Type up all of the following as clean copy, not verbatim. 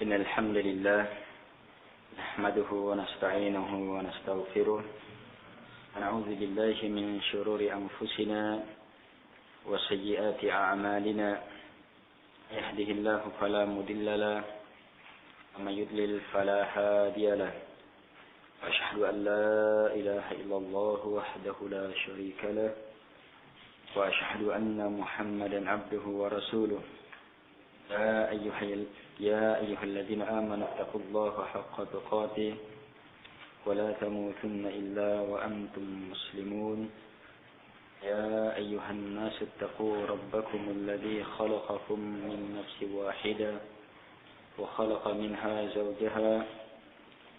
إن الحمد لله نحمده ونستعينه ونستغفره ونعوذ بالله من شرور أنفسنا وسيئات أعمالنا يهده الله فلا مضل له ومن يضلل فلا هادي له وأشهد أن لا إله إلا الله وحده لا شريك له وأشهد أن محمدا عبده ورسوله يا أيها الذين آمنوا اتقوا الله حق تقاته ولا تموتن إلا وأنتم مسلمون يا أيها الناس اتقوا ربكم الذي خلقكم من نفس واحدة وخلق منها زوجها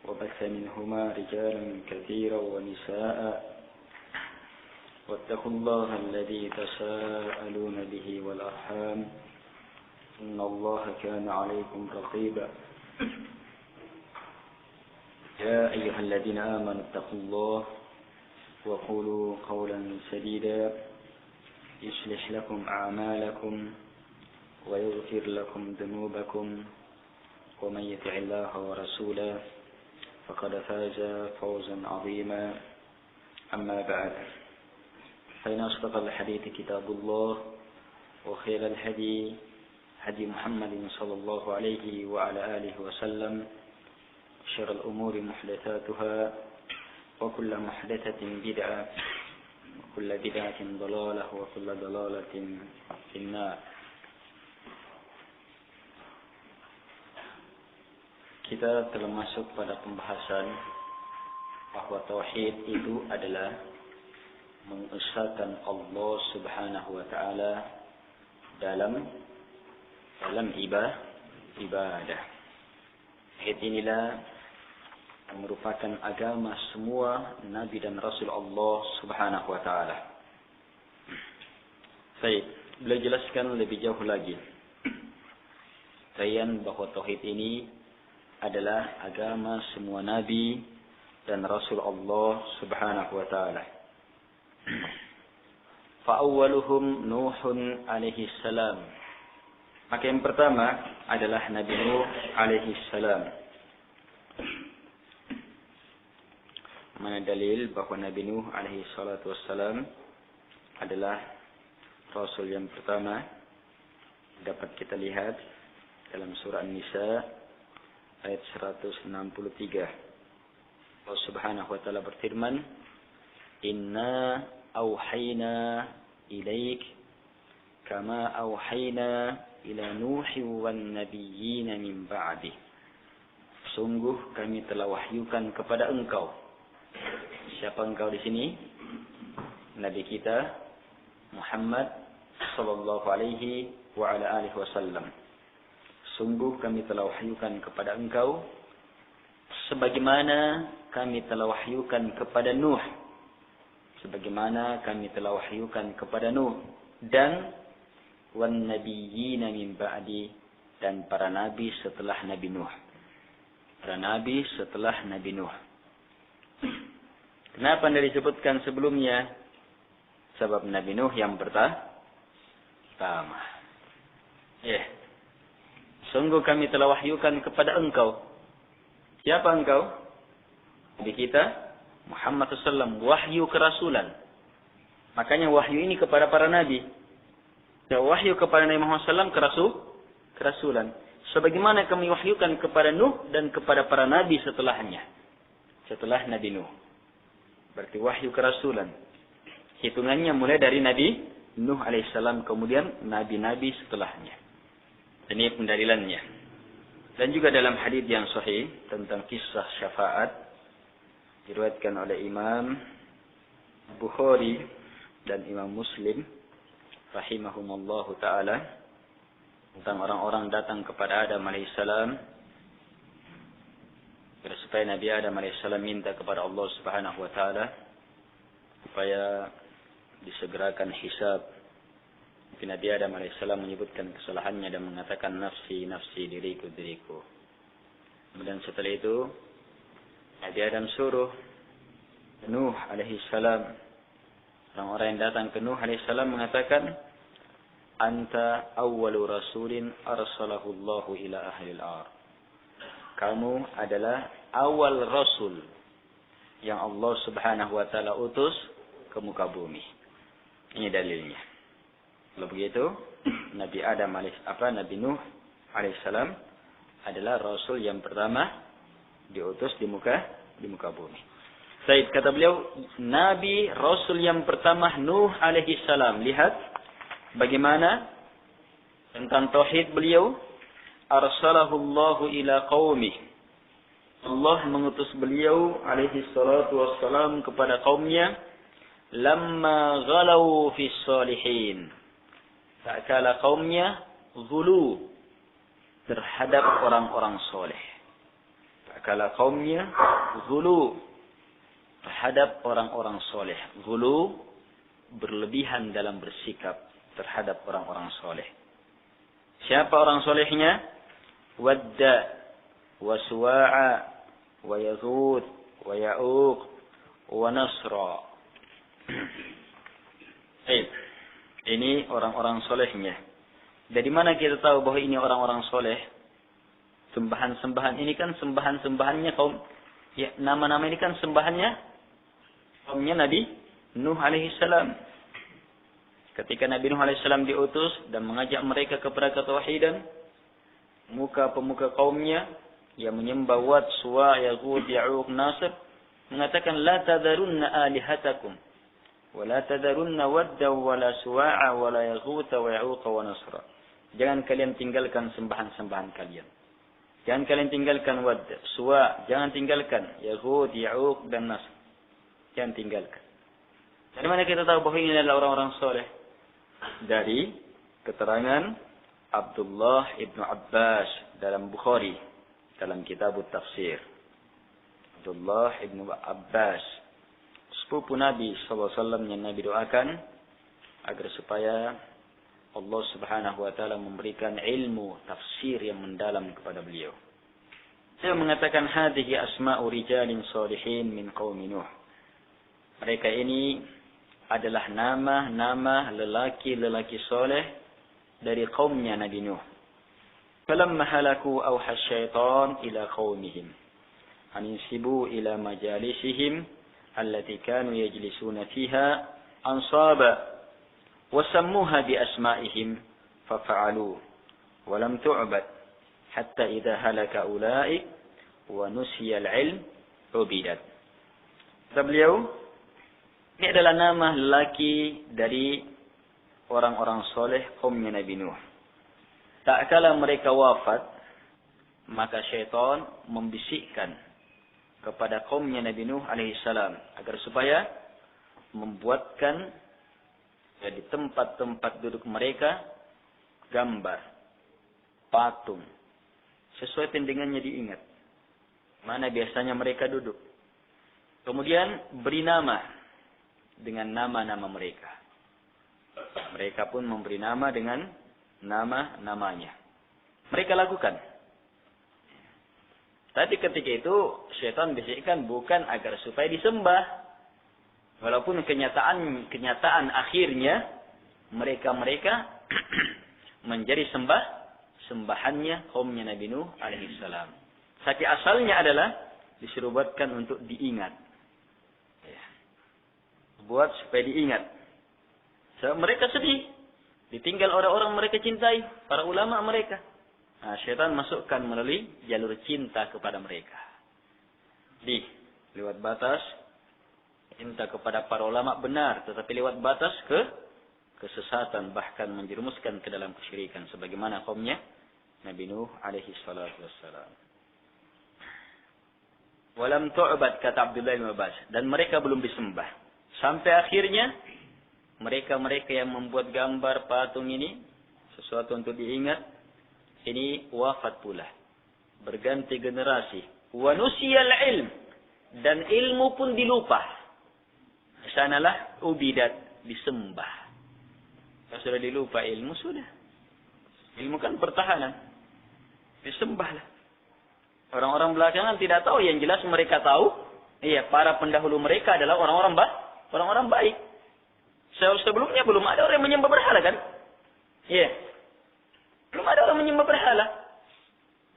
وبث منهما رجالا كثيرا ونساء واتقوا الله الذي تساءلون به والأرحام إن الله كان عليكم رقيبا يا أيها الذين آمنوا اتقوا الله وقولوا قولا سديدا يصلح لكم أعمالكم ويغفر لكم ذنوبكم ومن يطع الله ورسوله فقد فاز فوزا عظيما أما بعد فإن أصدق الحديث كتاب الله وخير الهدي هدي محمد صلى الله عليه وعلى آله وسلم شر الأمور محدثاتها وكل محدثة بدعة وكل بدعة ضلالة وكل ضلالة في النار. Kita telah masuk pada pembahasan bahwa tauhid itu adalah mengesahkan Allah Subhanahu wa taala dalam ibadah. Tauhid inilah yang merupakan agama semua nabi dan rasul Allah Subhanahu wa taala. Baik, beliau jelaskan lebih jauh lagi. Bayan bahwa tauhid ini adalah agama semua nabi dan rasul Allah Subhanahu wa taala. Fa awwaluhum Nuhun alaihi salam. Maka yang pertama adalah Nabi Nuh alaihi salam. Mana dalil bahwa Nabi Nuh alaihi salatu wassalam adalah rasul yang pertama dapat kita lihat dalam surah An-Nisa ayat 163. Allah Subhanahu wa taala berfirman, "Inna auhayna ilaik kama auhayna ila Nuhi wan nabiyyin min ba'di." Sungguh kami telah wahyukan kepada engkau. Siapa engkau di sini? Nabi kita Muhammad sallallahu alaihi wa ala alihi wasallam. Sungguh kami telah wahyukan kepada engkau sebagaimana kami telah wahyukan kepada Nuh. Sebagaimana kami telah wahyukan kepada Nuh dan wan nabiyyin min ba'di, dan para nabi setelah Nabi Nuh. Para nabi setelah Nabi Nuh. Kenapa tidak disebutkan sebelumnya? Sebab Nabi Nuh yang pertama. Sungguh kami telah wahyukan kepada engkau. Siapa engkau? Nabi kita Muhammad SAW, wahyu kerasulan. Makanya wahyu ini kepada para nabi. Wahyu kepada Nabi Muhammad SAW kerasulan. Sebagaimana kami wahyukan kepada Nuh dan kepada para nabi setelahnya. Setelah Nabi Nuh. Berarti wahyu kerasulan. Hitungannya mulai dari Nabi Nuh alaihissalam, kemudian nabi-nabi setelahnya. Ini pendalilannya. Dan juga dalam hadis yang sahih tentang kisah syafaat diriwayatkan oleh Imam Bukhari dan Imam Muslim rahimahumullahu ta'ala tentang orang-orang datang kepada Adam alaihissalam supaya Nabi Adam alaihissalam minta kepada Allah Subhanahu wa ta'ala supaya disegerakan hisab. Nabi Adam alaihissalam menyebutkan kesalahannya dan mengatakan nafsi, nafsi, diriku, diriku. Kemudian setelah itu Nabi Adam suruh Nuh alaihissalam, orang-orang yang datang ke Nuh alaihissalam mengatakan, "Anta awwalu rasulin arsalahu Allahu ila ahlil ar." kamu adalah awal rasul yang Allah Subhanahu wa taala utus ke muka bumi. Ini dalilnya. Kalau begitu, Nabi Nabi Nuh alaihissalam adalah rasul yang pertama diutus di muka bumi. Baik, kata beliau, Nabi Rasul yang pertama Nuh alaihi salam. Lihat bagaimana tentang tauhid beliau. Arsalahu Allahu ila qaumih. Allah mengutus beliau alaihi salatu wassalam kepada kaumnya. Lamma ghalau fi salihin. Tak kala kaumnya ghulu terhadap orang-orang soleh. Tak kala kaumnya ghulu terhadap orang-orang soleh. Ghulu berlebihan dalam bersikap terhadap orang-orang soleh. Siapa orang solehnya? Wadda, wa suwa'a, wa yaghut, wa ya'uq, wa nasra. Ini orang-orang solehnya. Dari mana kita tahu bahwa ini orang-orang soleh? Sembahan-sembahan ini kan sembahan-sembahannya kaum. Ya, nama-nama ini kan sembahannya kaumnya Nabi Nuh alaihi salam. Ketika Nabi Nuh alaihi salam diutus dan mengajak mereka kepada ketauhidan, pemuka kaumnya yang menyembah Wad, Suwa, Yaghut, Ya'uq, Nasr mengatakan la tadharunna alihatakum wa la tadharunna Wadda wa la Suwa'a wa la Yaghut wa Ya'uq wa Nasra. Jangan kalian tinggalkan sembahan-sembahan kalian. Jangan kalian tinggalkan Wad, Suwa, jangan tinggalkan Yaghut, Ya'uq dan Nasr. Jangan tinggalkan. Dari mana kita tahu bahwa ini adalah orang-orang soleh? Dari keterangan Abdullah ibnu Abbas dalam Bukhari, dalam kitab tafsir. Abdullah ibnu Abbas, sepupu Nabi SAW yang Nabi doakan agar supaya Allah Subhanahu wa taala memberikan ilmu tafsir yang mendalam kepada beliau. Dia mengatakan hadhihi asma'u rijalin shalihin min qaumi Nuh. Mereka ini adalah nama-nama lelaki-lelaki soleh dari kaumnya Nabi Nuh. Falamma halaku awha syaitan ila qaumihim an yansibu ila majalisihim allati kanu yajlisuna fiha ansaba wa sammuha bi asma'ihim fafa'alu wa lam tu'bad hatta idha halaka ula'i wa nusiya al-ilm ubidat. Kata beliau, ini adalah nama lelaki dari orang-orang soleh kaumnya Nabi Nuh. Tak kala mereka wafat, maka syaitan membisikkan kepada kaumnya Nabi Nuh alaihissalam agar supaya membuatkan di tempat-tempat duduk mereka gambar, patung, sesuai dengannya diingat. Mana biasanya mereka duduk. Kemudian beri nama dengan nama-nama mereka. Mereka pun memberi nama dengan nama-namanya. Mereka lakukan. Tapi ketika itu syaitan bisikkan bukan agar supaya disembah. Walaupun kenyataan akhirnya mereka menjadi sembahannya kaumnya Nabi Nuh alaihissalam. Tapi asalnya adalah disuruh buatkan untuk diingat. Buat supaya diingat. So, mereka sedih. Ditinggal orang-orang mereka cintai. Para ulama mereka. Nah, syaitan masukkan melalui jalur cinta kepada mereka. Lewat batas. Cinta kepada para ulama benar. Tetapi lewat batas kesesatan. Bahkan menjerumuskan ke dalam kesyirikan. Sebagaimana kaumnya Nabi Nuh alaihi salatu wassalam. Walam tu'bad kata Abdullah bin Abbas. Dan mereka belum disembah. Sampai akhirnya mereka-mereka yang membuat gambar patung ini sesuatu untuk diingat ini wafat pula, berganti generasi. Wa nusiyal ilm, dan ilmu pun dilupa. Sanalah ubidat, disembah. Kalau sudah dilupa ilmu sudah. Ilmu kan pertahanan, disembahlah. Orang-orang belakangan tidak tahu, yang jelas mereka tahu. Iya, para pendahulu mereka adalah orang-orang baik. Sebelumnya belum ada orang yang menyembah berhala kan? Iya. Belum ada orang menyembah berhala.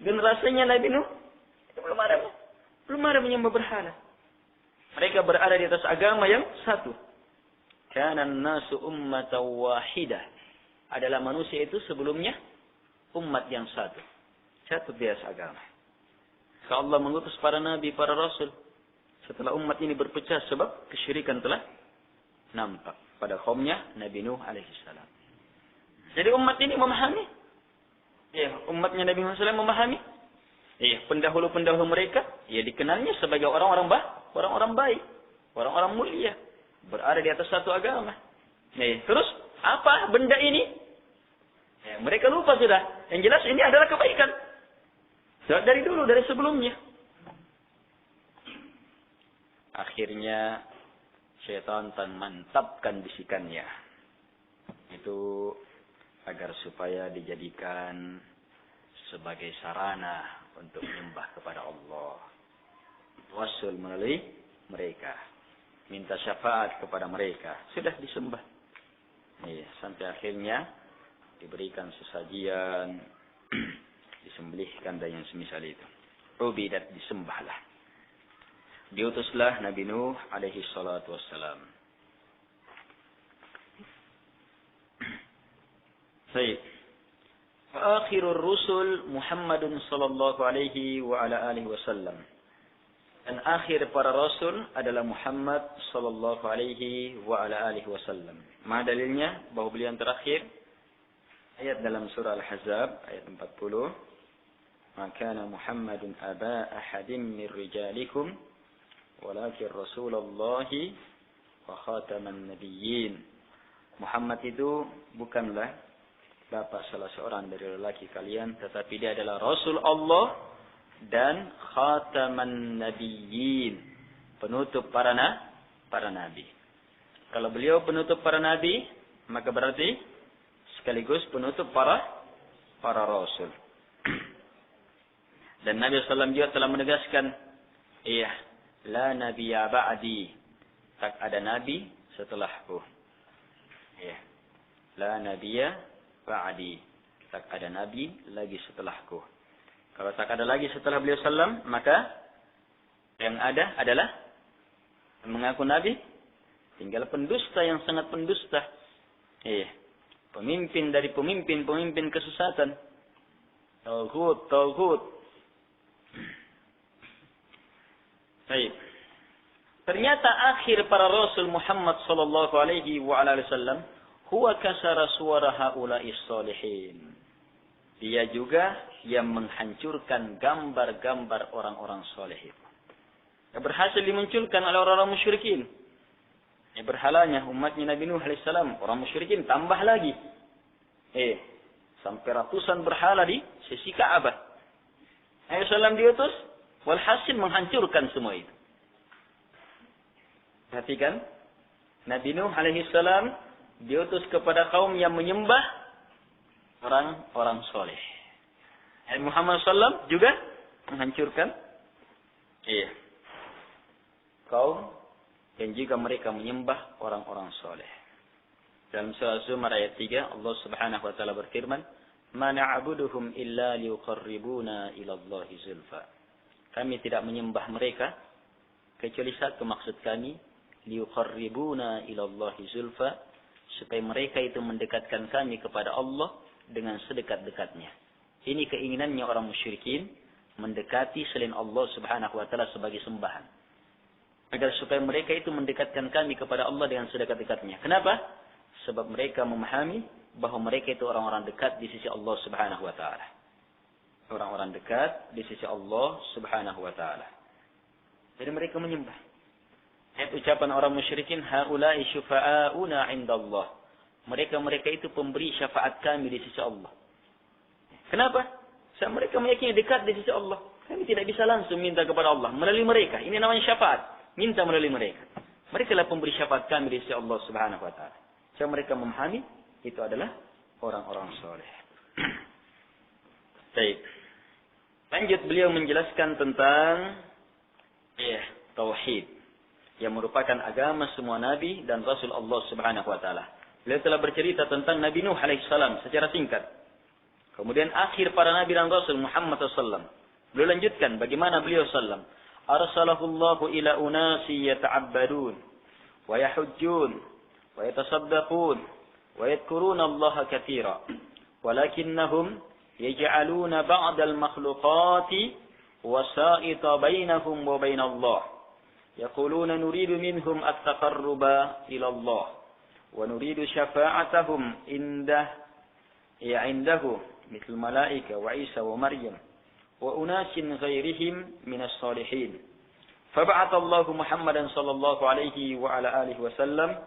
Generasinya Nabi Nuh belum ada menyembah berhala. Mereka berada di atas agama yang satu. Kana an-nasu ummatan wahidah. Adalah manusia itu sebelumnya umat yang satu. Satu di atas agama. Kalau Allah mengutus para nabi, para rasul. Setelah umat ini berpecah sebab kesyirikan telah nampak pada kaumnya Nabi Nuh alaihissalam. Jadi umat ini memahami. Ya, umatnya Nabi Muhammad SAW memahami. Ya, pendahulu-pendahulu mereka, ya dikenalnya sebagai orang-orang baik, orang-orang mulia, berada di atas satu agama. Ya, terus apa benda ini? Ya, mereka lupa sudah. Yang jelas ini adalah kebaikan. Dari dulu, dari sebelumnya. Akhirnya syaitan mantapkan bisikannya. Itu agar supaya dijadikan sebagai sarana untuk menyembah kepada Allah. Wassul melalui mereka. Minta syafaat kepada mereka. Sudah disembah. Iya, sampai akhirnya diberikan sesajian, disembelihkan dan yang semisal itu. Ubidat, disembahlah. Diutuslah Nabi Nuh alaihi salatu wassalam. Baik. Akhirur rusul Muhammadun sallallahu alaihi wa ala alihi wasallam. Dan akhir para rasul adalah Muhammad sallallahu alaihi wa ala alihi wasallam. Ma dalilnya bahwa beliau yang terakhir ayat dalam surah Al-Ahzab ayat 40. Ma kana Muhammadun aba ahadin min rijalikum walakin Rasulullahi wa khataman nabiyyin. Muhammad itu bukanlah bapak salah seorang dari lelaki kalian, tetapi dia adalah Rasul Allah dan khataman nabiyyin, penutup para nabi. Kalau beliau penutup para nabi, maka berarti sekaligus penutup para rasul. Dan Nabi SAW juga telah menegaskan, iya, la nabiyya ba'di, tak ada nabi setelahku. Iya, la nabiyya ba'di, tak ada nabi lagi setelahku. Kalau tak ada lagi setelah beliau sallam, maka yang ada adalah mengaku nabi, tinggal pendusta yang sangat pendusta. Iya, pemimpin dari pemimpin kesesatan. Tauhid. Baik. Ternyata akhir para rasul Muhammad sallallahu alaihi wa alihi wasallam huwa kasara suara haula'is shalihin. Dia juga yang menghancurkan gambar-gambar orang-orang saleh itu. Yang berhasil dimunculkan oleh orang-orang musyrikin. Yang berhalanya umatnya Nabi Nuh alaihissalam, orang musyrikin tambah lagi. Sampai ratusan berhala di sisi Ka'bah. Nabi sallam diutus, walhasil menghancurkan semua itu. Perhatikan, Nabi Nuh alaihissalam diutus kepada kaum yang menyembah orang-orang soleh. Muhammad SAW juga menghancurkan kaum yang juga mereka menyembah orang-orang soleh. Dalam surah Zumar ayat 3, Allah Subhanahu wa taala berfirman, "Ma na'buduhum illa liqarribuna ila Allahi zulfa." Kami tidak menyembah mereka kecuali satu maksud kami, liqarribuna ila Allahi zulfa, supaya mereka itu mendekatkan kami kepada Allah dengan sedekat-dekatnya. Ini keinginannya orang musyrikin, mendekati selain Allah Subhanahu wa taala sebagai sembahan. Agar supaya mereka itu mendekatkan kami kepada Allah dengan sedekat-dekatnya. Kenapa? Sebab mereka memahami bahwa mereka itu orang-orang dekat di sisi Allah Subhanahu wa taala. Orang-orang dekat di sisi Allah Subhanahu wa taala. Jadi mereka menyembah. Ayat ucapan orang musyrikin, haula'i syufa'auna 'indallah. Mereka itu pemberi syafaat kami di sisi Allah. Kenapa? Sebab mereka meyakini dekat di sisi Allah. Kami tidak bisa langsung minta kepada Allah melalui mereka. Ini namanya syafaat. Minta melalui mereka. Mereka lah pemberi syafaat kami di sisi Allah Subhanahu wa taala. Sebab mereka memahami itu adalah orang-orang soleh. Baik. Lanjut beliau menjelaskan tentang tauhid yang merupakan agama semua nabi dan rasul Allah Subhanahu wa taala. Beliau telah bercerita tentang Nabi Nuh alaihissalam secara singkat. Kemudian akhir para nabi dan rasul Muhammad sallallahu alaihi wasallam. Beliau lanjutkan bagaimana beliau sallam. Arsalahullahu ila unasi yata'abbadun wa yahujjun wa yatasaddaqun wa yadhkuruna Allah katsira. Walakinnahum yaj'aluna ba'dal makhluqati wasa'ita bainahum wa bain Allah. Yaquluna nuridu minhum at-taqarruba ila Allah wa nuridu syafa'atahum indahu mithl malaika wa Isa wa Maryam wa unasin ghairihim minas salihin. Fab'atha Allahu Muhammadan sallallahu alaihi wa ala alihi wasallam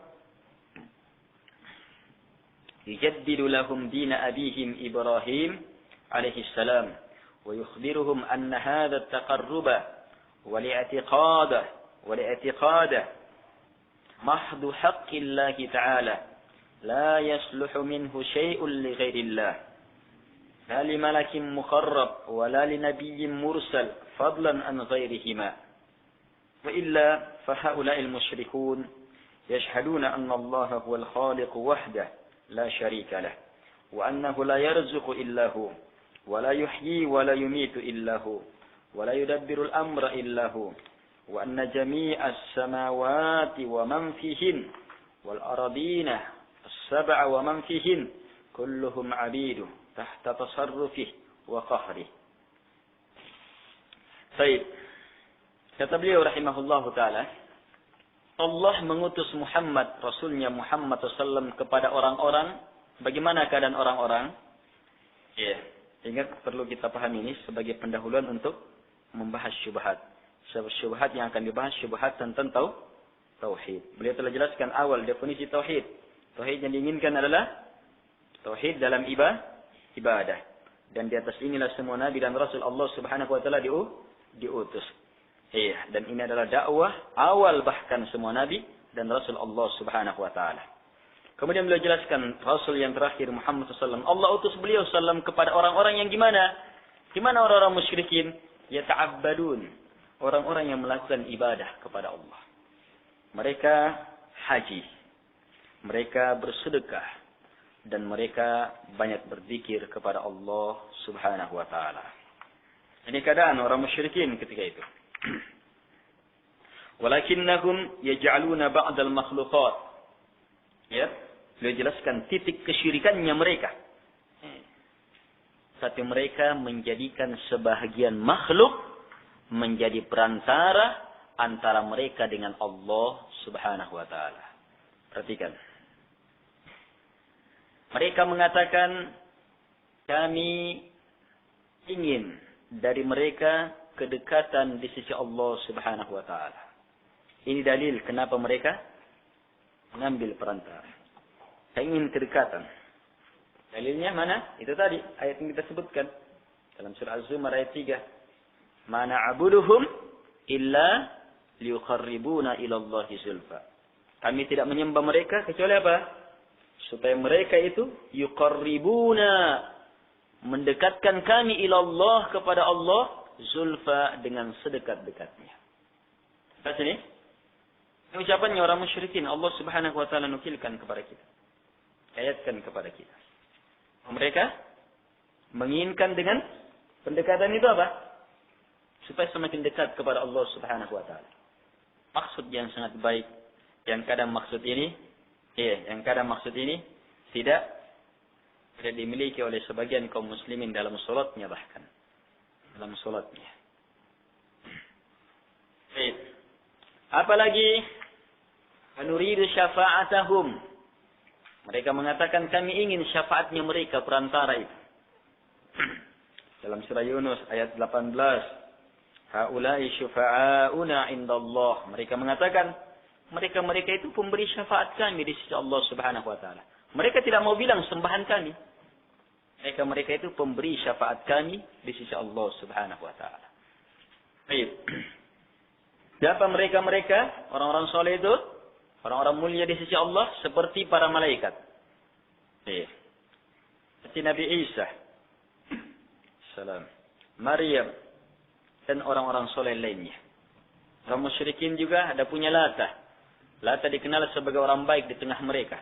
yujaddidu lahum din abihim Ibrahim alaihi salam wa yukhbiruhum anna hadha at-taqarruba wal-i'tiqada محض حق الله تعالى لا يصلح منه شيء لغير الله لا لملك مقرب ولا لنبي مرسل فضلا عن غيرهما وإلا فهؤلاء المشركون يشهدون أن الله هو الخالق وحده لا شريك له وأنه لا يرزق إلا هو ولا يحيي ولا يميت إلا هو ولا يدبر الأمر إلا هو وأن جميع السماوات ومن فيهن والأرضين السبع ومن فيهن كلهم عبيد تحت تصرفه وقهره. Baik. Kata beliau rahimahullahu taala, Allah mengutus Muhammad, Rasulnya Muhammad SAW kepada orang-orang. Bagaimana keadaan orang-orang? Ya, ingat perlu kita pahami ini sebagai pendahuluan untuk membahas syubhat. Syubhat yang akan dibahas syubhat tentang tauhid. Beliau telah jelaskan awal definisi tauhid. Tauhid yang diinginkan adalah tauhid dalam ibadah. Dan di atas inilah semua nabi dan rasul Allah Subhanahu wa taala diutus. Iya, dan ini adalah dakwah awal bahkan semua nabi dan rasul Allah Subhanahu wa taala. Kemudian beliau jelaskan rasul yang terakhir Muhammad SAW. Allah utus beliau sallam kepada orang-orang yang gimana? Gimana orang-orang musyrikin? Yata'abbadun. Orang-orang yang melakukan ibadah kepada Allah. Mereka haji. Mereka bersedekah. Dan mereka banyak berzikir kepada Allah Subhanahu wa ta'ala. Ini keadaan orang musyrikin ketika itu. Walakinnahum yaj'aluna ba'dal makhluqat. Ya, beliau jelaskan titik kesyirikannya mereka. Tapi mereka menjadikan sebahagian makhluk menjadi perantara antara mereka dengan Allah Subhanahu wa taala. Perhatikan. Mereka mengatakan kami ingin dari mereka kedekatan di sisi Allah Subhanahu wa taala. Ini dalil kenapa mereka mengambil perantara. Ingin kedekatan. Dalilnya mana? Itu tadi ayat yang kita sebutkan dalam surah Az-Zumar ayat 3. Ma na'buduhum illa liyuqarribuna ila Allahi zulfa. Kami tidak menyembah mereka kecuali apa? Supaya mereka itu yuqarribuna, mendekatkan kami ila Allah, kepada Allah, zulfa, dengan sedekat-dekatnya. Lihat sini. Ini ucapannya orang musyrikin. Allah Subhanahu wa taala nukilkan kepada kita. Ayatkan kepada kita. Mereka menginginkan dengan pendekatan itu apa? Supaya semakin dekat kepada Allah Subhanahu wa taala. Maksud yang sangat baik. Yang kadang maksud ini tidak dimiliki oleh sebagian kaum muslimin dalam salatnya bahkan. Dalam salatnya. Baik. Apalagi nuridu syafa'atahum. Mereka mengatakan kami ingin syafaatnya mereka, perantara itu. Dalam surah Yunus ayat 18. Haulai syufa'auna indallah. Mereka mengatakan mereka itu pemberi syafaat kami di sisi Allah Subhanahu wa taala. Mereka tidak mau bilang sembahan kami. Mereka itu pemberi syafaat kami di sisi Allah Subhanahu wa taala. Baik. Siapa mereka? Orang-orang soleh itu, orang-orang mulia di sisi Allah seperti para malaikat. Baik. Seperti Nabi Isa. Salam. Maryam dan orang-orang soleh lainnya. Orang musyrikin juga ada punya Lata. Lata dikenal sebagai orang baik di tengah mereka.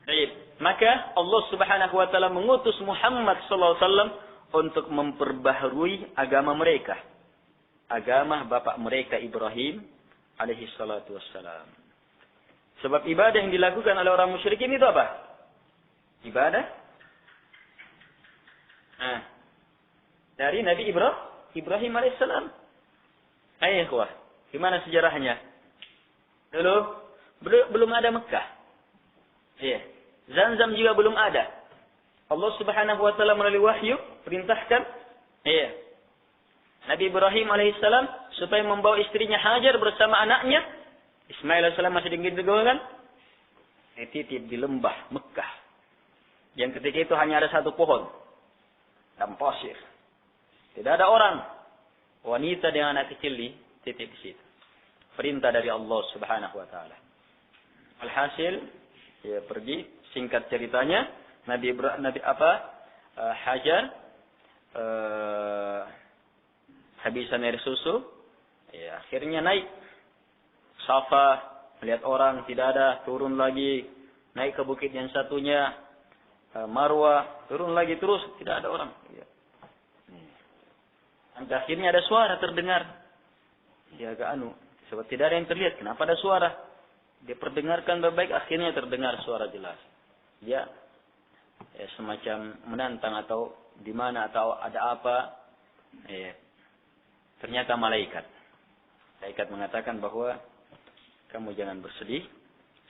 Baik. Maka Allah Subhanahu wa taala mengutus Muhammad sallallahu alaihi wasallam untuk memperbaharui agama mereka. Agama bapak mereka Ibrahim alaihi salatu wassalam. Sebab ibadah yang dilakukan oleh orang musyrikin itu apa? Ibadah dari Nabi Ibrahim alaihissalam. Ayo ikhwah, gimana sejarahnya? Dulu belum ada Mekah. Iya. Zamzam juga belum ada. Allah Subhanahu wa taala melalui wahyu perintahkan Nabi Ibrahim alaihissalam supaya membawa istrinya Hajar bersama anaknya Ismail alaihissalam masih digigit-gigit, titip di lembah Mekah. Yang ketika itu hanya ada satu pohon dan pasir. Tidak ada orang. Wanita dengan anak kecil di titip di situ. Perintah dari Allah Subhanahu wa taala. Alhasil, pergi, singkat ceritanya, Hajar habisan air susu, akhirnya naik Safa, melihat orang tidak ada, turun lagi, naik ke bukit yang satunya, Marwah, turun lagi terus, tidak ada orang. Sampai akhirnya ada suara terdengar. Dia agak sebab tidak ada yang terlihat. Kenapa ada suara? Dia perdengarkan baik-baik, akhirnya terdengar suara jelas. Dia semacam menantang atau di mana atau ada apa. Ternyata malaikat. Malaikat mengatakan bahwa kamu jangan bersedih,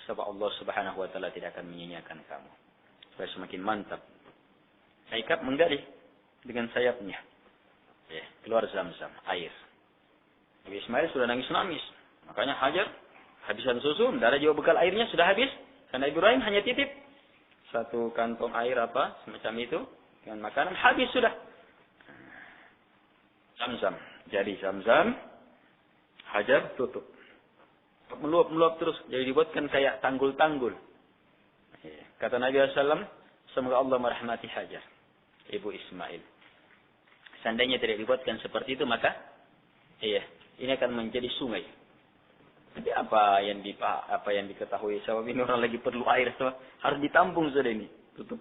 sebab Allah Subhanahu wa taala tidak akan menyanyiakan kamu. Supaya semakin mantap. Malaikat menggali dengan sayapnya. Keluar Zamzam, air. Nabi Ismail sudah nangis-nangis. Makanya Hajar habisan susu, tidak ada juga bekal airnya, sudah habis. Karena Ibrahim hanya titip satu kantong air semacam itu dengan makanan, habis sudah. Zamzam. Jadi Zamzam, Hajar tutup. Meluap terus. Jadi dibuatkan kayak tanggul-tanggul. Kata Nabi SAW, semoga Allah merahmati Hajar, ibu Ismail. Seandainya tidak dibuatkan seperti itu, maka ini akan menjadi sungai. Jadi apa yang diketahui, sebab ini orang lagi perlu air, harus ditampung sudah ini. Tutup.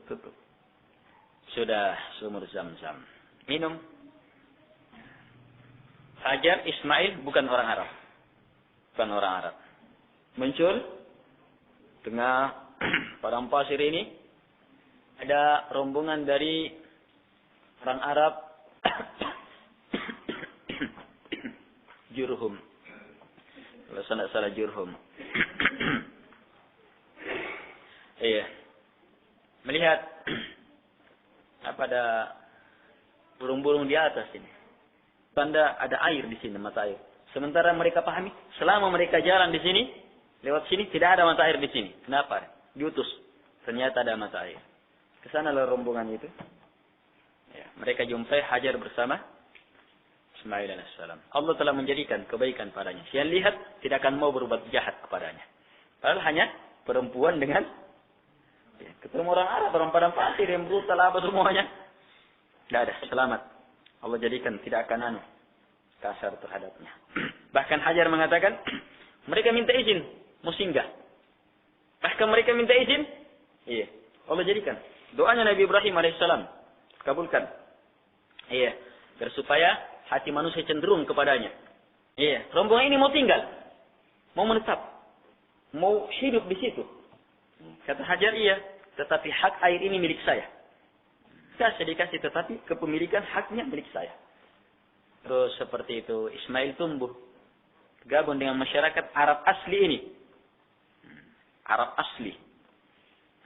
Sudah sumur Zamzam. Minum. Hajar Ismail bukan orang Arab. Muncul tengah padang pasir ini ada rombongan dari orang Arab Jurhum. Kalau saya salah Jurhum. Melihat ada burung-burung di atas ini. Tanda ada air di sini, mata air. Sementara mereka pahami, selama mereka jalan di sini, lewat sini tidak ada mata air di sini. Kenapa? Diutus. Ternyata ada mata air. Kesanalah rombongan itu. Mereka jumpai Hajar bersama Ismail alaihissalam. Allah telah menjadikan kebaikan padanya. Yang lihat tidak akan mau berbuat jahat kepadanya. Padahal hanya perempuan dengan ketemu orang Arab, orang padang pasir yang brutal apa semuanya. Tidak ada, selamat. Allah jadikan tidak akan kasar terhadapnya. Bahkan Hajar mengatakan, mereka minta izin, mau singgah. Bahkan mereka minta izin, Allah jadikan. Doanya Nabi Ibrahim alaihissalam kabulkan. Agar supaya hati manusia cenderung kepadanya. Rombongan ini mau tinggal, mau menetap, mau hidup di situ. Kata Hajar, tetapi hak air ini milik saya. Saya dikasih, tetapi kepemilikan haknya milik saya. Terus seperti itu Ismail tumbuh, gabung dengan masyarakat Arab asli ini. Arab asli.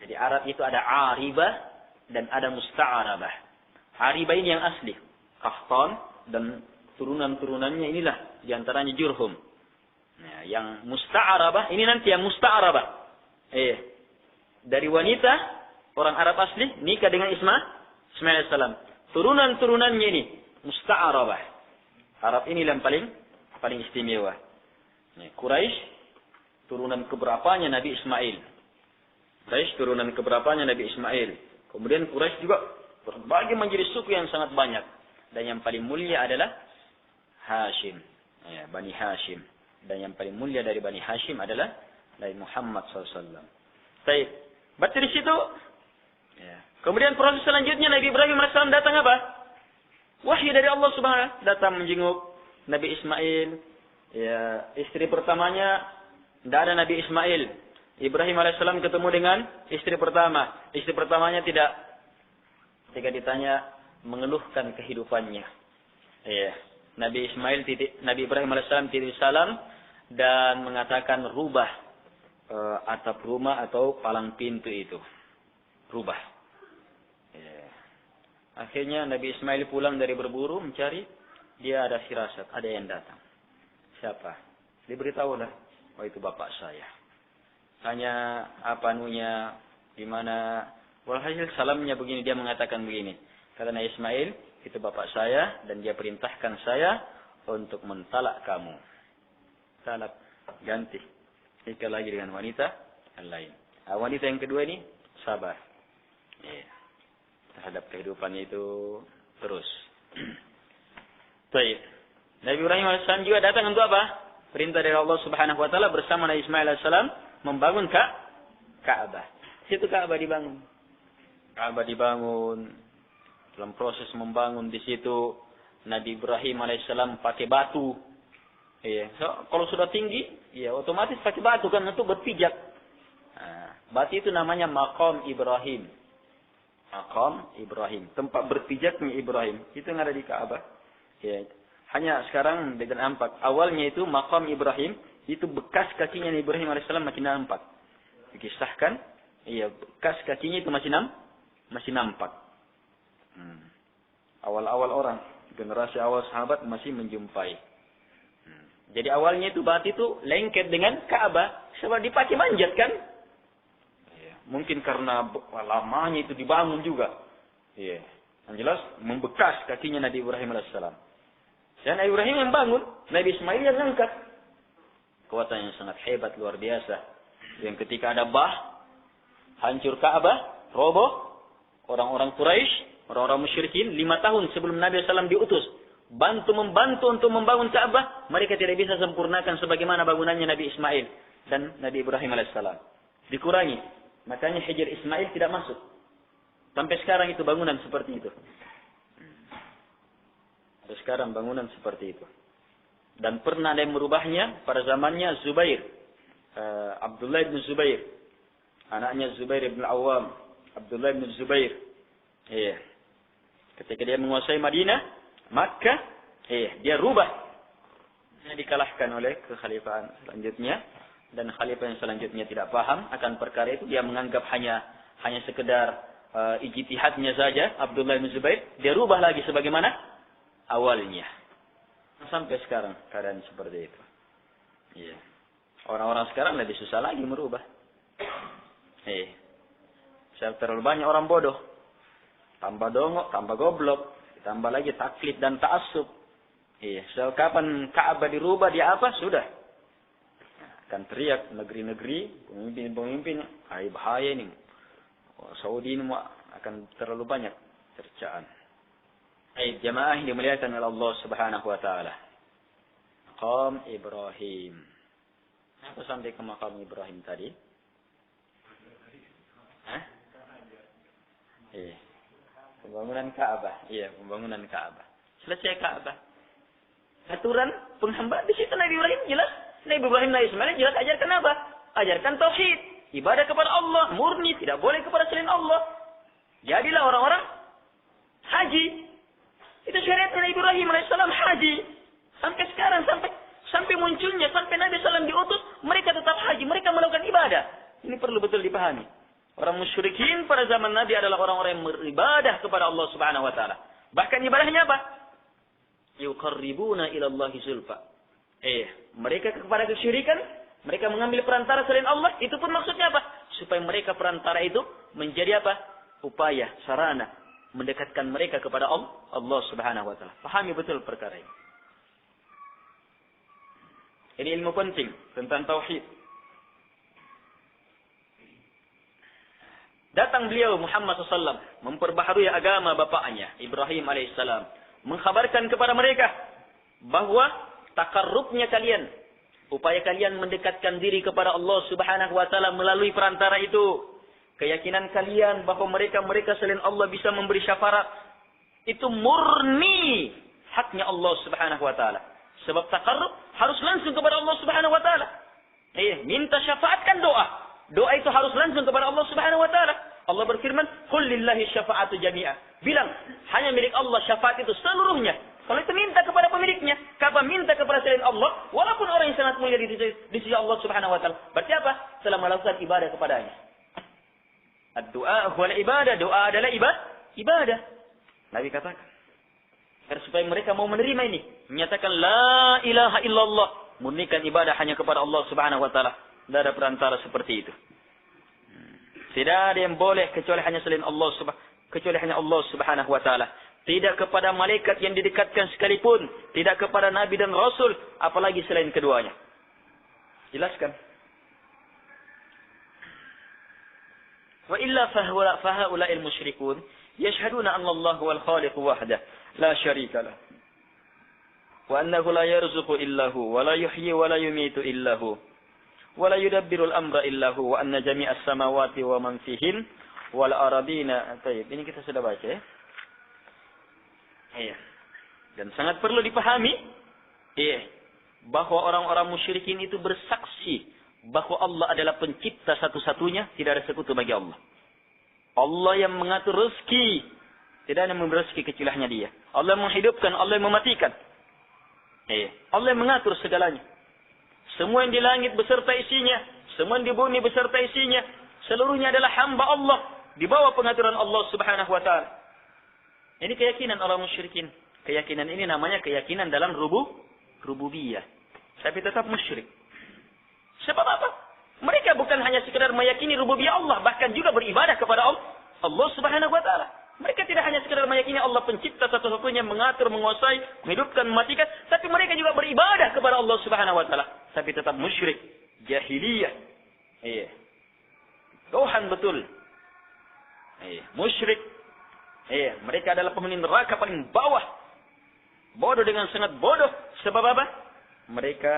Jadi Arab itu ada Aribah dan ada Musta'arabah. Aribah ini yang asli, Qahtan, dan turunan-turunannya inilah diantaranya Jurhum. Yang Musta'arabah ini nanti yang Musta'arabah. Dari wanita orang Arab asli nikah dengan Ismail alaihissalam. Turunan-turunannya ini Musta'arabah. Arab ini yang paling istimewa. Quraisy turunan keberapanya Nabi Ismail. Kemudian Quraisy juga berbagi menjadi suku yang sangat banyak. Dan yang paling mulia adalah Hashim. Bani Hashim. Dan yang paling mulia dari Bani Hashim adalah Nabi Muhammad SAW. Baik. Berarti di situ. Kemudian proses selanjutnya Nabi Ibrahim AS datang apa? Wahyu dari Allah Subhanahu datang menjenguk Nabi Ismail. Ya, istri pertamanya tidak ada Nabi Ismail. Ibrahim alaihissalam ketemu dengan istri pertama. Istri pertamanya tidak. Ketika ditanya mengeluhkan kehidupannya. Ya, Nabi Ibrahim alaihissalam titip salam dan mengatakan rubah atap rumah atau palang pintu itu. Rubah. Ya. Akhirnya Nabi Ismail pulang dari berburu mencari, dia ada firasat, ada yang datang. Siapa? Diberitahulah, oh itu bapak saya. Tanya apa anunya, di mana? Walhasil salamnya begini, dia mengatakan begini. Kata Nabi Ismail, itu bapak saya dan dia perintahkan saya untuk mentalak kamu. Talak, ganti. Nikah lagi dengan wanita yang lain. Nah, wanita yang kedua ini sabar. Ya. Terhadap kehidupannya itu terus. Baik. Nabi Ibrahim AS juga datang untuk apa? Perintah dari Allah Subhanahu Wa Taala bersama Nabi Ismail AS membangun Ka'bah. Situ Ka'bah dibangun. Ka'bah dibangun. Dalam proses membangun di situ Nabi Ibrahim AS pakai batu. Iya. So, kalau sudah tinggi, ya otomatis pakai batu kan untuk berpijak. Nah, batu itu namanya Maqam Ibrahim. Maqam Ibrahim, tempat berpijaknya Ibrahim. Itu yang ada di Ka'bah. Ya. Hanya sekarang dengan nampak. Awalnya itu Maqam Ibrahim, itu bekas kakinya Ibrahim alaihissalam masih nampak. Dikisahkan, iya bekas kakinya itu masih nampak. Awal-awal orang, generasi awal sahabat masih menjumpai. Jadi awalnya itu batu itu lengket dengan Ka'bah, sebab dipakai manjat kan? Mungkin karena lamanya itu dibangun juga. Iya. Yang jelas membekas kakinya Nabi Ibrahim alaihissalam. Dan Nabi Ibrahim yang bangun, Nabi Ismail yang angkat. Kekuatan yang sangat hebat, luar biasa. Yang ketika ada hancur Ka'bah, roboh, orang-orang Quraisy, orang-orang musyrikin, 5 tahun sebelum Nabi SAW diutus, membantu untuk membangun Ka'bah, mereka tidak bisa sempurnakan sebagaimana bangunannya Nabi Ismail dan Nabi Ibrahim alaihissalam. Dikurangi. Makanya Hijr Ismail tidak masuk. Sampai sekarang itu bangunan seperti itu. Sampai sekarang bangunan seperti itu. Dan pernah ada yang merubahnya pada zamannya Zubair. Abdullah bin Zubair. Anaknya Zubair bin Awam. Abdullah bin Zubair. Iya. Ketika dia menguasai Madinah, Makkah, dia rubah. Dia dikalahkan oleh kekhalifahan selanjutnya. Dan khalifah yang selanjutnya tidak paham akan perkara itu. Dia menganggap hanya sekedar ijtihadnya saja. Abdullah bin Zubair. Dia rubah lagi sebagaimana awalnya. Sampai sekarang keadaan seperti itu. Iya. Orang-orang sekarang lebih susah lagi merubah. Terlalu banyak orang bodoh. Tambah dongok, tambah goblok. Tambah lagi taklid dan ta'assub. So, kapan Ka'bah dirubah, dia apa? Sudah. Akan teriak negeri-negeri, pemimpin-pemimpin. Bahaya ini. Saudi ini akan terlalu banyak cercaan. Jamaah yang dimuliakan oleh Allah Subhanahu Wa Taala. Maqam Ibrahim. Apa sampai ke Maqam Ibrahim tadi? Pembangunan Ka'bah. Iya, pembangunan Ka'bah. Selesai Ka'bah. Aturan penghambaan di situ Nabi Ibrahim jelas. Nabi Ibrahim, Nabi Ismail jelas ajarkan apa? Ajarkan tauhid, ibadah kepada Allah, murni, tidak boleh kepada selain Allah. Jadilah orang-orang haji. Itu syariat Nabi Ibrahim alaihissalam, haji. Sampai sekarang, sampai munculnya, sampai Nabi SAW diutus, mereka tetap haji, mereka melakukan ibadah. Ini perlu betul dipahami. Orang musyrikin pada zaman Nabi adalah orang-orang yang beribadah kepada Allah Subhanahu Wa Taala. Bahkan ibadahnya apa? Yuqarribuna ila Allahi zulfa. Mereka kepada kesyirikan, mereka mengambil perantara selain Allah, itu pun maksudnya apa? Supaya mereka perantara itu menjadi apa? Upaya, sarana mendekatkan mereka kepada Allah Subhanahu Wa Taala. Pahami betul perkara ini. Ini ilmu penting tentang tauhid. Datang beliau Muhammad SAW memperbaharui agama bapaknya Ibrahim alaihissalam, mengkhabarkan kepada mereka bahwa takarrubnya kalian, upaya kalian mendekatkan diri kepada Allah Subhanahu Wa Taala melalui perantara itu, keyakinan kalian bahwa mereka selain Allah bisa memberi syafaat, itu murni haknya Allah Subhanahu wa taala. Sebab taqarrub harus langsung kepada Allah Subhanahu wa taala. Minta syafaat kan doa. Doa itu harus langsung kepada Allah Subhanahu wa taala. Allah berfirman, "Qul lillahi syafa'atu jami'a." Bilang, hanya milik Allah syafaat itu seluruhnya. Kalau itu minta kepada pemiliknya, kapan minta kepada selain Allah, walaupun orang yang sangat mulia di sisi Allah Subhanahu wa taala. Berarti apa? Telah melakukan ibadah kepadanya. Ad-du'a huwa ibadah, doa adalah ibadah. Nabi katakan, agar supaya mereka mau menerima ini, menyatakan la ilaha illallah, murnikan ibadah hanya kepada Allah Subhanahu wa taala. Tidak ada perantara seperti itu. Tidak ada yang boleh kecuali hanya selain Allah Subhanahu wa taala. Tidak kepada malaikat yang didekatkan sekalipun, tidak kepada nabi dan rasul, apalagi selain keduanya. Jelaskan. Wa illa fahaula'il musyrikun yashhaduna anna Allah huwal khaliq wahdah la syarika lah. Wa annahu la yarzuqu illa hu wa la yuhyi wa la yumitu illa hu. Wa la yudabbiru al-amra illa hu wa anna jami'as samawati wa man fihin wal aradina. Baik, ini kita sudah baca ya. Iya. Dan sangat perlu dipahami bahwa orang-orang musyrikin itu bersaksi bahwa Allah adalah pencipta satu-satunya, tidak ada sekutu bagi Allah. Allah yang mengatur rezeki, tidak ada yang memberi rezeki kecuali hanya Dia. Allah yang menghidupkan, Allah yang mematikan. Allah yang mengatur segalanya. Semua yang di langit beserta isinya, semua yang di bumi beserta isinya, seluruhnya adalah hamba Allah, di bawah pengaturan Allah Subhanahu wa taala. Ini keyakinan orang musyrikin. Keyakinan ini namanya keyakinan dalam rububiyah. Tapi tetap musyrik. Sebab apa? Mereka bukan hanya sekedar meyakini rububiyah Allah, bahkan juga beribadah kepada Allah Subhanahu wa taala. Mereka tidak hanya sekedar meyakini Allah pencipta satu-satunya, mengatur, menguasai, menghidupkan, mematikan, tapi mereka juga beribadah kepada Allah Subhanahu wa taala, tapi tetap musyrik, jahiliyah. Tuhan betul. Musyrik. Mereka adalah penghuni neraka paling bawah. Bodoh dengan sangat bodoh. Sebab apa? Mereka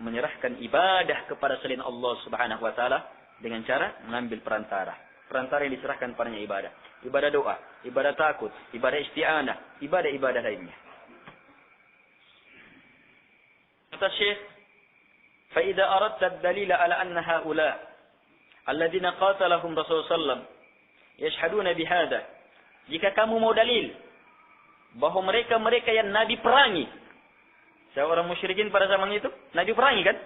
menyerahkan ibadah kepada selain Allah Subhanahu wa taala dengan cara mengambil perantara. Perantara yang diserahkan padanya ibadah. Ibadah doa, ibadah takut, ibadah isti'anah, ibadah-ibadah lainnya. Kata Syekh, "Fa idza aradta ad-dalila ala anna haula alladziina qatalahum Rasulullah sallallahu alaihi wasallam yashhaduna bihadza." Jika kamu mau dalil bahwa mereka yang Nabi perangi, orang musyrikin pada zaman itu, Nabi perangi kan?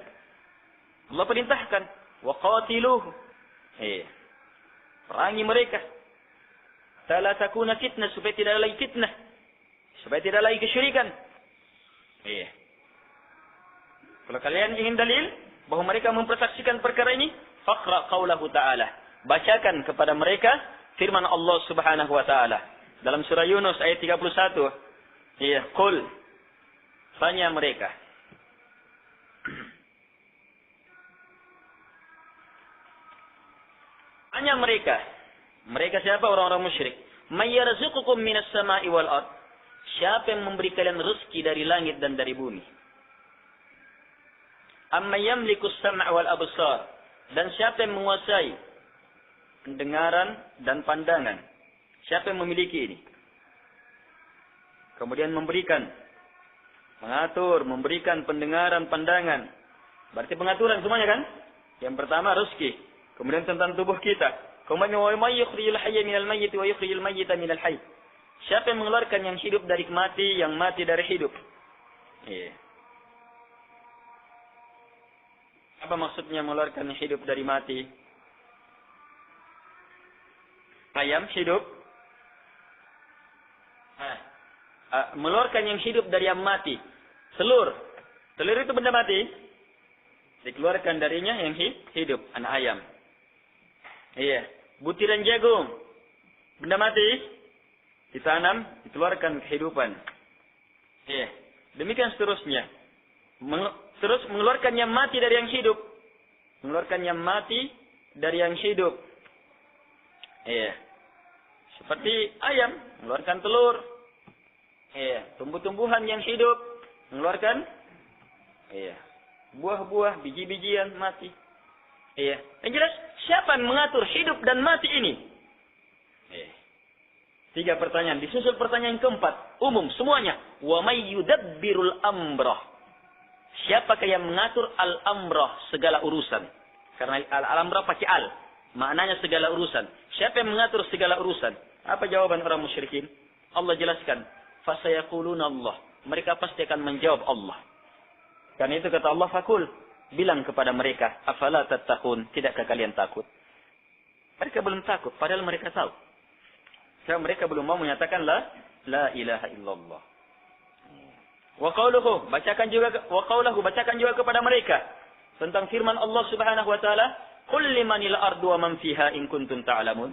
Allah perintahkan, wa qatiluhu. Perangi mereka. La takuna fitnah, supaya tidak lagi fitnah, supaya tidak lagi kesyirikan. Kalau kalian ingin dalil bahwa mereka mempersaksikan perkara ini, faqra qaulahu ta'ala. Bacakan kepada mereka firman Allah Subhanahu wa taala dalam surah Yunus ayat 31. Qul, tanya mereka. Tanya mereka. Mereka siapa? Orang-orang musyrik. May yarzuqukum minas sama'i wal ard? Siapa yang memberi kalian rezeki dari langit dan dari bumi? Amma yamliku as-sam'a wal absar? Dan siapa yang menguasai pendengaran dan pandangan? Siapa yang memiliki ini? Kemudian mengatur, memberikan pendengaran, pandangan. Berarti pengaturan semuanya kan? Yang pertama rezeki, kemudian tentang tubuh kita. Kemudian wa may yukhrijul hayya minal mayyit wa yukhrijul mayyita minal hayy. Siapa yang mengeluarkan yang hidup dari mati, yang mati dari hidup? Apa maksudnya mengeluarkan yang hidup dari mati? Ayam hidup. Mengeluarkan yang hidup dari yang mati. Telur itu benda mati. Dikeluarkan darinya yang hidup. Anak ayam. Butiran jagung. Benda mati. Ditanam. Dikeluarkan kehidupan. Demikian seterusnya. Terus mengeluarkan yang mati dari yang hidup. Mengeluarkan yang mati dari yang hidup. Seperti ayam, mengeluarkan telur. Tumbuh-tumbuhan yang hidup, mengeluarkan buah-buah, biji-bijian mati. Yang jelas, siapa yang mengatur hidup dan mati ini? 3 pertanyaan. Disusul pertanyaan keempat. Umum semuanya. Wa may yudabbirul amrah. Siapakah yang mengatur al-amrah, segala urusan? Karena al-amrah pakai al. Maknanya segala urusan. Siapa yang mengatur segala urusan? Apa jawaban orang musyrikin? Allah jelaskan. Fasayaquluna Allah. Mereka pasti akan menjawab Allah. Karena itu kata Allah, fakul. Bilang kepada mereka. Afala tattaqun. Tidakkah kalian takut? Mereka belum takut. Padahal mereka tahu. Karena mereka belum mau menyatakan la ilaha illallah. Wa qawluhu. Bacakan juga kepada mereka. Tentang firman Allah subhanahu wa ta'ala. Qul limanil ardu wa man fiha in kuntum ta'lamun.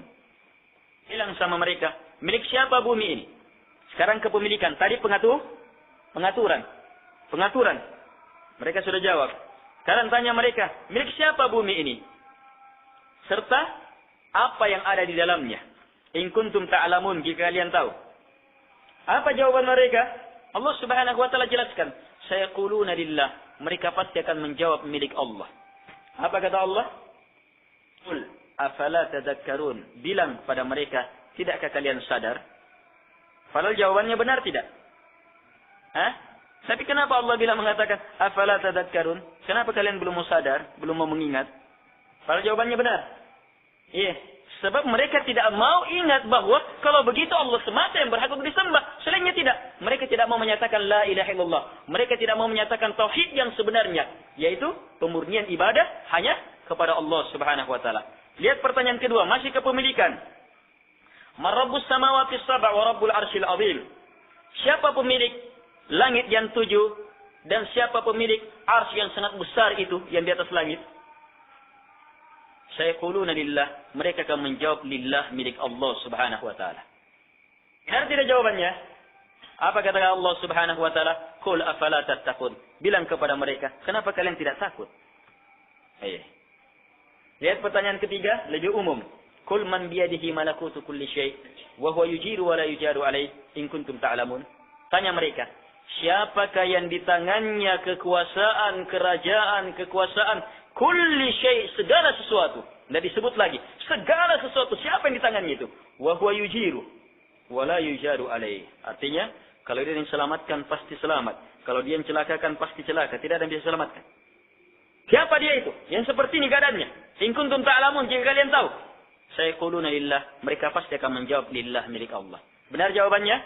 Bilang sama mereka, milik siapa bumi ini? Sekarang kepemilikan. Tadi pengaturan. Mereka sudah jawab. Sekarang tanya mereka, milik siapa bumi ini? Serta apa yang ada di dalamnya? In kuntum ta'lamun, jika kalian tahu. Apa jawaban mereka? Allah subhanahu wa ta'ala jelaskan. Sayaquluna lillah. Mereka pasti akan menjawab milik Allah. Apa kata Allah? Qul afala tadhakkarun. Bilang pada mereka, tidakkah kalian sadar? Padahal jawabannya benar tidak? Tapi kenapa Allah bilang mengatakan afala tadhakkarun? Kenapa kalian belum mau sadar, belum mau mengingat? Padahal jawabannya benar. Iya, sebab mereka tidak mau ingat bahwa kalau begitu Allah semata yang berhak untuk disembah. Selainnya tidak. Mereka tidak mau menyatakan la ilaha illallah. Mereka tidak mau menyatakan tauhid yang sebenarnya, yaitu pemurnian ibadah hanya kepada Allah subhanahu wa ta'ala. Lihat pertanyaan kedua, masih kepemilikan. Man rabbus samawati sab'a wa rabbul arsyil azim. Siapa pemilik langit yang 7 dan siapa pemilik arsy yang sangat besar itu yang di atas langit? Sayaquluna lillah. Mereka akan menjawab lillah, milik Allah subhanahu wa ta'ala. Benar tidak jawabannya? Apa kata Allah subhanahu wa ta'ala? Qul afala tattaqun. Bilang kepada mereka, kenapa kalian tidak takut? Lihat pertanyaan ketiga, lebih umum. Qul man biyadihi malakutu kulli syai' wa huwa yujiru wa la yujaru alaih in kuntum ta'lamun. Tanya mereka, siapakah yang di tangannya kekuasaan, kerajaan, kekuasaan, kulli syai', segala sesuatu. Tidak disebut lagi. Segala sesuatu, siapa yang di tangannya itu? Wa huwa yujiru wa la yujaru alaih. Artinya, kalau dia yang selamatkan pasti selamat. Kalau dia yang celakakan pasti celaka. Tidak ada yang bisa selamatkan. Siapa dia itu? Yang seperti ini keadaannya. In kuntum ta'lamun, jika kalian tahu. Sayaquluna lillah. Mereka pasti akan menjawab lillah, milik Allah. Benar jawabannya?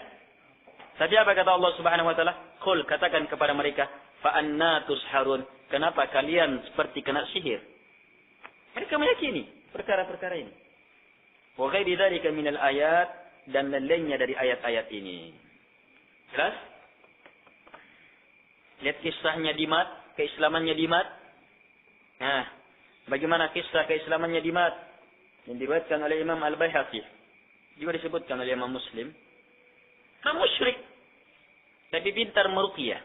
Tapi apa kata Allah subhanahu wa ta'ala? Qul, katakan kepada mereka. Fa'anna tusharun. Kenapa kalian seperti kena sihir? Mereka meyakini perkara-perkara ini. Wa ghairi dzalika minal ayat. Dan lainnya dari ayat-ayat ini. Jelas? Lihat kisahnya Dimat. Keislamannya Dimat. Nah, bagaimana kisah keislamannya Dimat yang diriwayatkan oleh Imam Al-Baihaqi, juga disebutkan oleh Imam Muslim. Musyrik, tapi pintar meruqyah.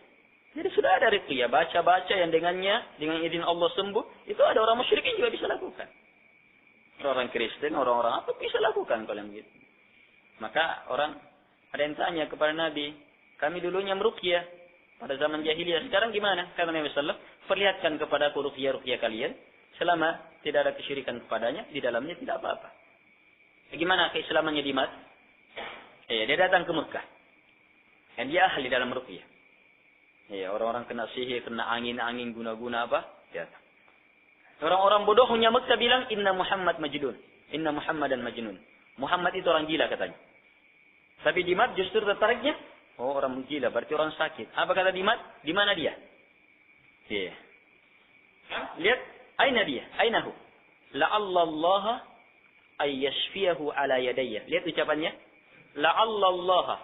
Jadi sudah ada ruqyah, baca-baca yang dengannya, dengan izin Allah sembuh. Itu ada orang musyrikin juga bisa lakukan. Orang Kristen, orang-orang apa bisa lakukan kalau begitu. Maka orang ada yang tanya kepada Nabi, kami dulunya meruqyah pada zaman jahiliyah. Sekarang gimana? Kata Nabi sallallahu alaihi wasallam, perlihatkan kepada aku ruqyah kalian. Selama tidak ada kesyirikan kepadanya, di dalamnya tidak apa-apa. Bagaimana keislamannya Dimat? Dia datang ke Mekah. Dan dia ahli dalam ruqyah. Orang-orang kena sihir, kena angin guna-guna apa? Datang. Orang-orang bodohnya Mekah bilang, Inna Muhammad majnun. Inna Muhammadan majnun. Muhammad itu orang gila katanya. Tapi Dimat justru tertariknya, orang gila, berarti orang sakit. Apa kata Dimat? Di mana dia? Lihat, aina dia? Ainahu? La'allallaha ayyashfiyahu ala yadayya. Lihat ucapannya. La'allallaha.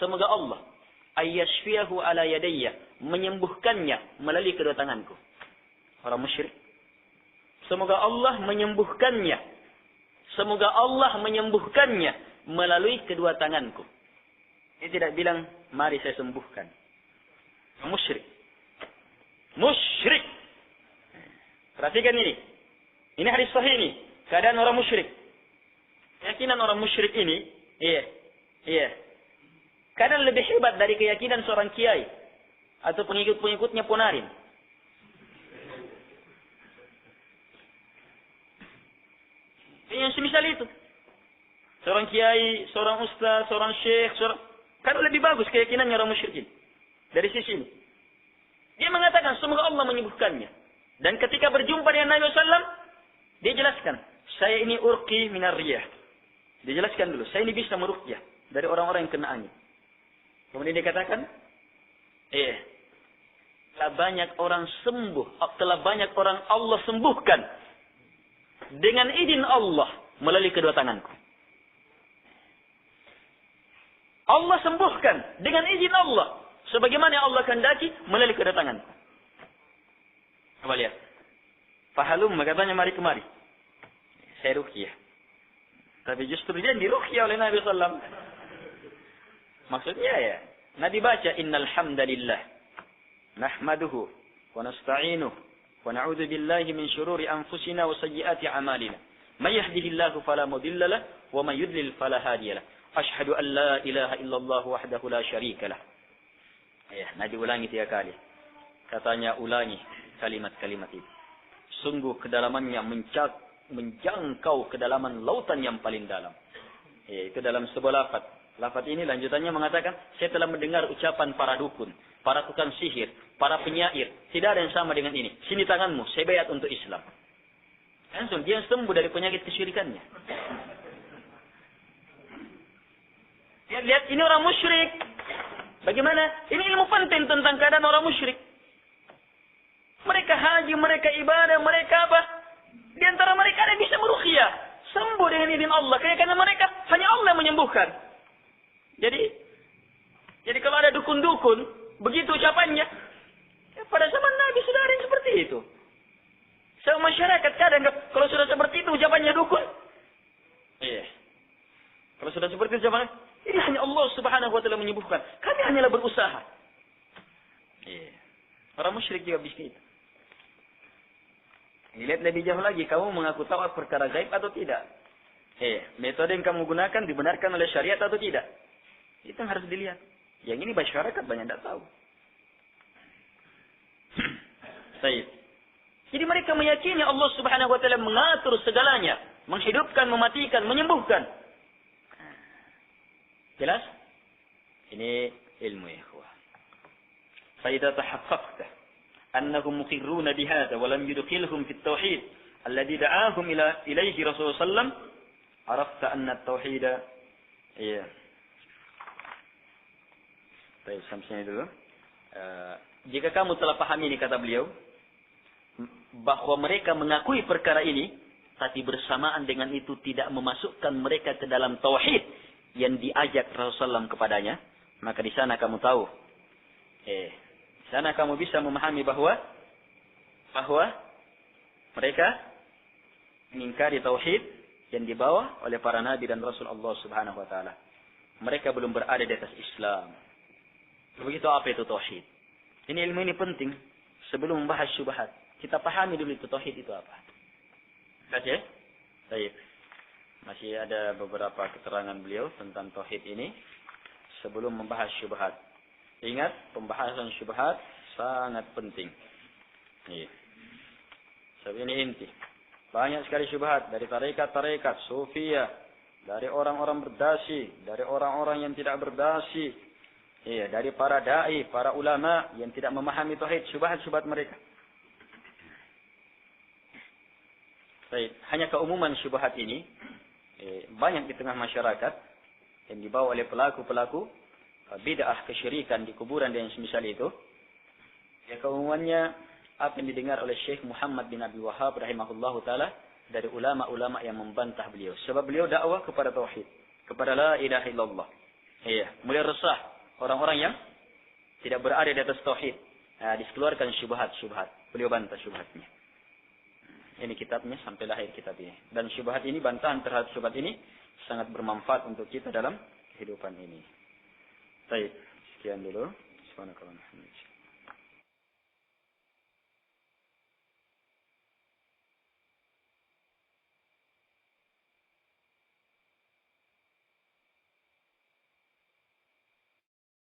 Semoga Allah ayyashfiyahu ala yadayya. Menyembuhkannya melalui kedua tanganku. Orang musyrik. Semoga Allah menyembuhkannya. Semoga Allah menyembuhkannya melalui kedua tanganku. Dia tidak bilang, mari saya sembuhkan. Musyrik. Musyrik. Perhatikan ini. Ini hadis sahih ini. Keadaan orang musyrik. Keyakinan orang musyrik ini. Iya. Kadang lebih hebat dari keyakinan seorang kiai. Atau pengikut-pengikutnya Ponarin. Yang semisal itu. seorang kiai, seorang ustaz, seorang syekh, kan lebih bagus keyakinannya orang musyrikin. Dari sisi ini. Dia mengatakan semoga Allah menyembuhkannya. Dan ketika berjumpa dengan Nabi SAW, dia jelaskan, saya ini urqi minar riyah. Dia jelaskan dulu, saya ini bisa meruqyah dari orang-orang yang kena angin. Kemudian dia katakan, telah banyak orang sembuh, telah banyak orang Allah sembuhkan dengan izin Allah melalui kedua tanganku. Allah sembuhkan dengan izin Allah, sebagaimana yang Allah kehendaki melalui kedua tanganku. Coba lihat. Fahalum katanya mari kemari. Saya ruqyah. Tapi justru dia diruqyah oleh Nabi SAW. Maksudnya ya, Nabi baca innal hamdalillah nahmaduhu wa nasta'inuhu wa na'udzu billahi min shururi anfusina wa sayyiati a'malina. May yahdihillahu fala mudilla lahu wa may yudlil fala hadiya lahu. Asyhadu an la ilaha illallah wahdahu la syarika lah. Ya, Nabi ulangi 3 kali. Katanya ulangi kalimat-kalimat itu. Sungguh kedalamannya menjangkau kedalaman lautan yang paling dalam. Itu dalam sebuah lafaz. Lafaz ini lanjutannya mengatakan, saya telah mendengar ucapan para dukun, para tukang sihir, para penyair. Tidak ada yang sama dengan ini. Sini tanganmu, saya bayat untuk Islam. Langsung dia sembuh dari penyakit kesyirikannya. Lihat, ini orang musyrik. Bagaimana? Ini ilmu penting tentang keadaan orang musyrik. Mereka haji, mereka ibadah, mereka apa? Di antara mereka ada yang bisa meruqyah. Sembuh dengan izin Allah. Karena mereka hanya Allah yang menyembuhkan. Jadi kalau ada dukun-dukun, begitu ucapannya. Ya, pada zaman Nabi sudah ada yang seperti itu. Sama masyarakat kadang kalau sudah seperti itu ucapannya dukun. Iya. Kalau sudah seperti itu ucapannya, ini hanya Allah Subhanahu wa taala menyembuhkan. Kami hanyalah berusaha. Iya. Orang musyrik juga bisa itu. Lihat lebih jauh lagi, kamu mengaku tahu perkara gaib atau tidak? Metode yang kamu gunakan dibenarkan oleh syariat atau tidak? Itu yang harus dilihat. Yang ini masyarakat banyak tidak tahu. Baik. Jadi mereka meyakini Allah Subhanahu wa taala mengatur segalanya, menghidupkan, mematikan, menyembuhkan. Jelas? Ini ilmu ya ikhwah. Fa idza tahaqqaqta annahum muqirruna bihadha wa lam yudkhilhum fi at-tauhid alladhi da'ahum ilayhi Rasulullah sallam, arafta anna at-tauhid Baik, sampai sini dulu. Jika kamu telah pahami ini kata beliau, bahwa mereka mengakui perkara ini, tapi bersamaan dengan itu tidak memasukkan mereka ke dalam tauhid yang diajak Rasulullah kepadanya, maka di sana kamu tahu. Di sana kamu bisa memahami bahwa mereka mengingkari tauhid yang dibawa oleh para nabi dan rasul Allah Subhanahu wa taala. Mereka belum berada di atas Islam. Begitu apa itu tauhid? Ini ilmu ini penting sebelum membahas syubhat. Kita pahami dulu itu tauhid itu apa. Baca? Baik. Masih ada beberapa keterangan beliau tentang tauhid ini sebelum membahas syubhat. Ingat, pembahasan syubhat sangat penting. Sebab ini inti. Banyak sekali syubhat dari tarekat-tarekat, sufiyah, dari orang-orang berdasi, dari orang-orang yang tidak berdasi. Dari para dai, para ulama yang tidak memahami tauhid, syubhat-syubhat mereka. Baik, hanya keumuman syubhat ini banyak di tengah masyarakat yang dibawa oleh pelaku-pelaku bid'ah kesyirikan di kuburan dan semisal itu. Ya, keumumannya apa yang didengar oleh Syekh Muhammad bin Abdul Wahhab rahimahullahu taala dari ulama-ulama yang membantah beliau. Sebab beliau dakwah kepada tauhid, kepada la ilaha illallah. Mulai resah orang-orang yang tidak berada di atas tauhid. Dikeluarkan syubhat-syubhat. Beliau bantah syubhatnya. Ini kitabnya sampai lahir kitab ini. Dan syubhat ini, bantahan terhadap syubhat ini sangat bermanfaat untuk kita dalam kehidupan ini. Baik, sekian dulu. Subhanallah.